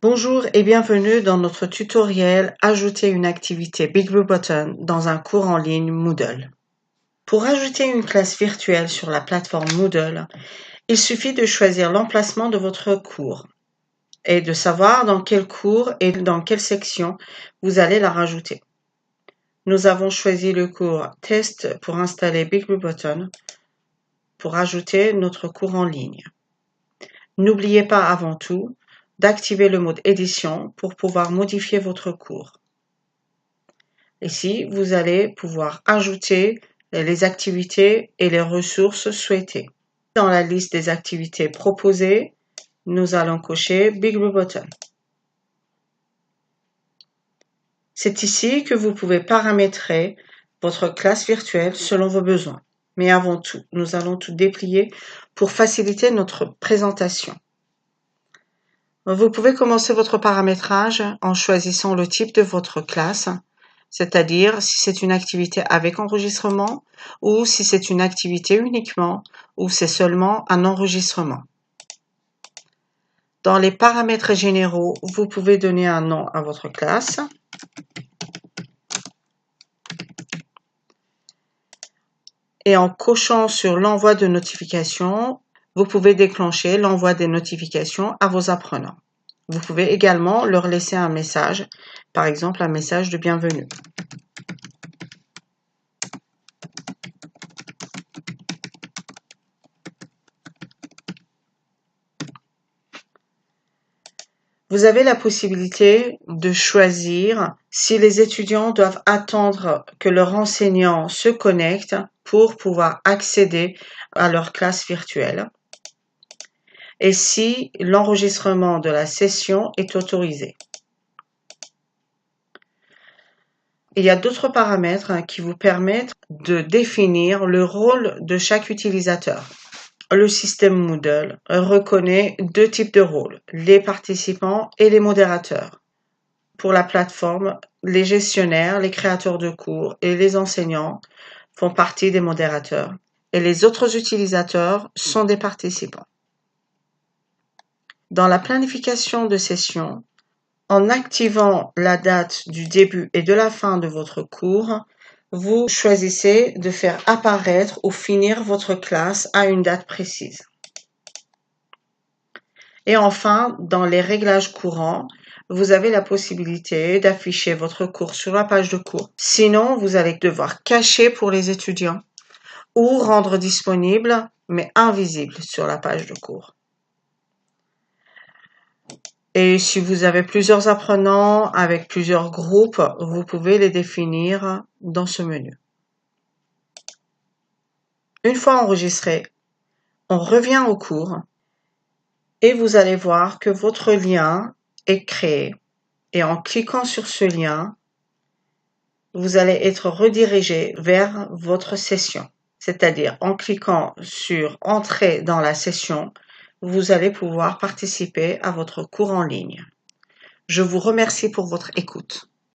Bonjour et bienvenue dans notre tutoriel Ajouter une activité BigBlueButton dans un cours en ligne Moodle. Pour ajouter une classe virtuelle sur la plateforme Moodle, il suffit de choisir l'emplacement de votre cours et de savoir dans quel cours et dans quelle section vous allez la rajouter. Nous avons choisi le cours Test pour installer BigBlueButton pour ajouter notre cours en ligne. N'oubliez pas avant tout d'activer le mode édition pour pouvoir modifier votre cours. Ici, vous allez pouvoir ajouter les activités et les ressources souhaitées. Dans la liste des activités proposées, nous allons cocher BigBlueButton. C'est ici que vous pouvez paramétrer votre classe virtuelle selon vos besoins. Mais avant tout, nous allons tout déplier pour faciliter notre présentation. Vous pouvez commencer votre paramétrage en choisissant le type de votre classe, c'est-à-dire si c'est une activité avec enregistrement ou si c'est une activité uniquement ou c'est seulement un enregistrement. Dans les paramètres généraux, vous pouvez donner un nom à votre classe. Et en cochant sur l'envoi de notifications, vous pouvez déclencher l'envoi des notifications à vos apprenants. Vous pouvez également leur laisser un message, par exemple un message de bienvenue. Vous avez la possibilité de choisir si les étudiants doivent attendre que leur enseignant se connecte pour pouvoir accéder à leur classe virtuelle et si l'enregistrement de la session est autorisé. Il y a d'autres paramètres qui vous permettent de définir le rôle de chaque utilisateur. Le système Moodle reconnaît deux types de rôles, les participants et les modérateurs. Pour la plateforme, les gestionnaires, les créateurs de cours et les enseignants font partie des modérateurs et les autres utilisateurs sont des participants. Dans la planification de session, en activant la date du début et de la fin de votre cours, vous choisissez de faire apparaître ou finir votre classe à une date précise. Et enfin, dans les réglages courants, vous avez la possibilité d'afficher votre cours sur la page de cours. Sinon, vous allez devoir cacher pour les étudiants ou rendre disponible mais invisible sur la page de cours. Et si vous avez plusieurs apprenants avec plusieurs groupes, vous pouvez les définir dans ce menu. Une fois enregistré, on revient au cours et vous allez voir que votre lien est créé. Et en cliquant sur ce lien, vous allez être redirigé vers votre session. C'est-à-dire en cliquant sur Entrer dans la session, vous allez pouvoir participer à votre cours en ligne. Je vous remercie pour votre écoute.